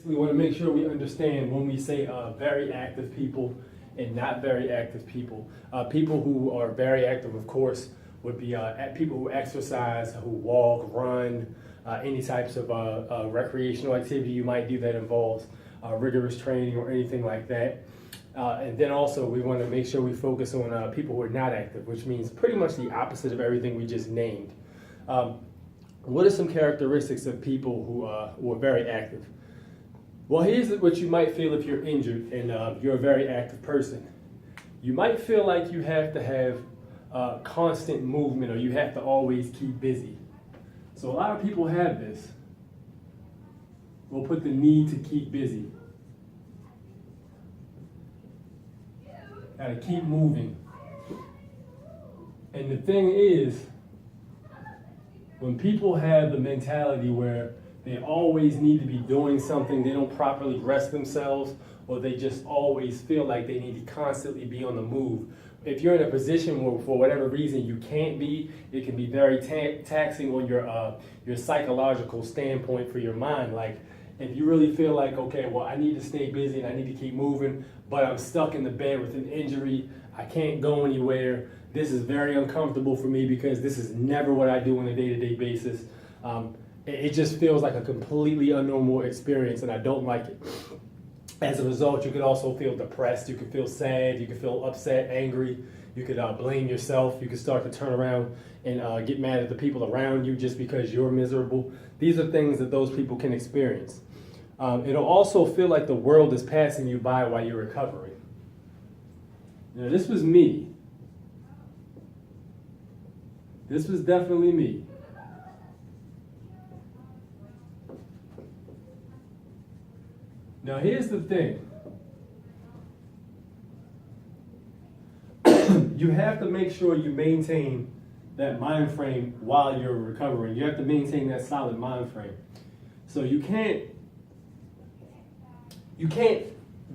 We want to make sure we understand when we say very active people and not very active people. People who are very active, of course, would be people who exercise, who walk, run, any types of recreational activity you might do that involves rigorous training or anything like that. And then also we want to make sure we focus on people who are not active, which means pretty much the opposite of everything we just named. What are some characteristics of people who are very active? Well, here's what you might feel if you're injured and you're a very active person. You might feel like you have to have constant movement, or you have to always keep busy. So a lot of people have this. We'll put the need to keep busy. Gotta keep moving. And the thing is, when people have the mentality where they always need to be doing something, they don't properly rest themselves, or they just always feel like they need to constantly be on the move. If you're in a position where, for whatever reason, you can't be, it can be very taxing on your psychological standpoint for your mind. Like, if you really feel like, okay, well, I need to stay busy and I need to keep moving, but I'm stuck in the bed with an injury, I can't go anywhere, this is very uncomfortable for me because this is never what I do on a day-to-day basis. It just feels like a completely unnormal experience, and I don't like it. As a result, you could also feel depressed, you could feel sad, you could feel upset, angry, you could blame yourself, you could start to turn around and get mad at the people around you just because you're miserable. These are things that those people can experience. It'll also feel like the world is passing you by while you're recovering. Now, this was me. This was definitely me. Now, here's the thing. You have to make sure you maintain that mind frame while you're recovering. You have to maintain that solid mind frame. So you can't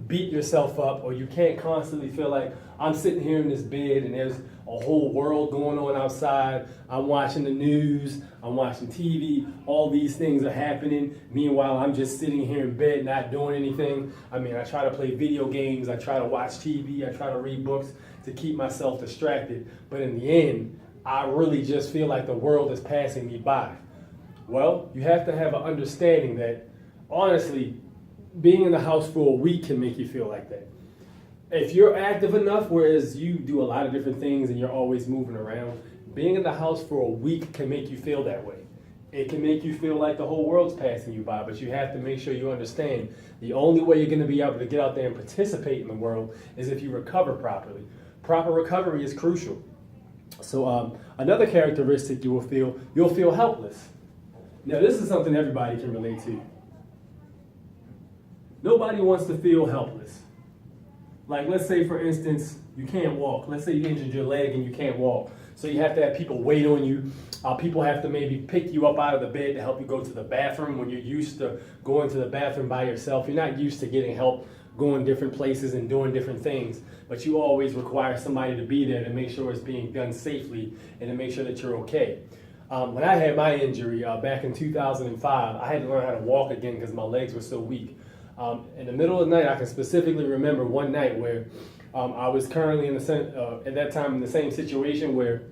beat yourself up, or you can't constantly feel like, I'm sitting here in this bed and there's a whole world going on outside. I'm watching the news, I'm watching TV, all these things are happening. Meanwhile, I'm just sitting here in bed not doing anything. I mean, I try to play video games, I try to watch TV, I try to read books to keep myself distracted. But in the end, I really just feel like the world is passing me by. Well, you have to have an understanding that, honestly, being in the house for a week can make you feel like that. If you're active enough, whereas you do a lot of different things and you're always moving around, being in the house for a week can make you feel that way. It can make you feel like the whole world's passing you by, but you have to make sure you understand the only way you're going to be able to get out there and participate in the world is if you recover properly. Proper recovery is crucial. So another characteristic you'll feel helpless. Now, this is something everybody can relate to. Nobody wants to feel helpless. Like, let's say, for instance, you can't walk. Let's say you injured your leg and you can't walk. So you have to have people wait on you. People have to maybe pick you up out of the bed to help you go to the bathroom when you're used to going to the bathroom by yourself. You're not used to getting help going different places and doing different things, but you always require somebody to be there to make sure it's being done safely and to make sure that you're okay. When I had my injury back in 2005, I had to learn how to walk again because my legs were so weak. In the middle of the night, I can specifically remember one night where I was currently at that time in the same situation where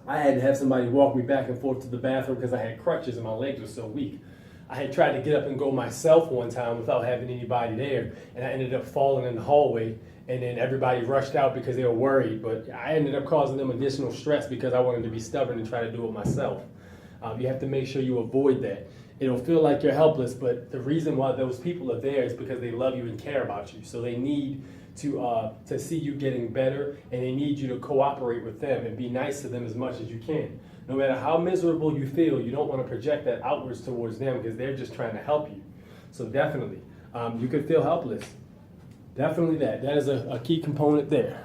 I had to have somebody walk me back and forth to the bathroom because I had crutches and my legs were so weak. I had tried to get up and go myself one time without having anybody there, and I ended up falling in the hallway, and then everybody rushed out because they were worried, but I ended up causing them additional stress because I wanted to be stubborn and try to do it myself. You have to make sure you avoid that. It'll feel like you're helpless, but the reason why those people are there is because they love you and care about you. So they need to see you getting better, and they need you to cooperate with them and be nice to them as much as you can. No matter how miserable you feel, you don't want to project that outwards towards them because they're just trying to help you. So definitely, you could feel helpless. Definitely that is a key component there.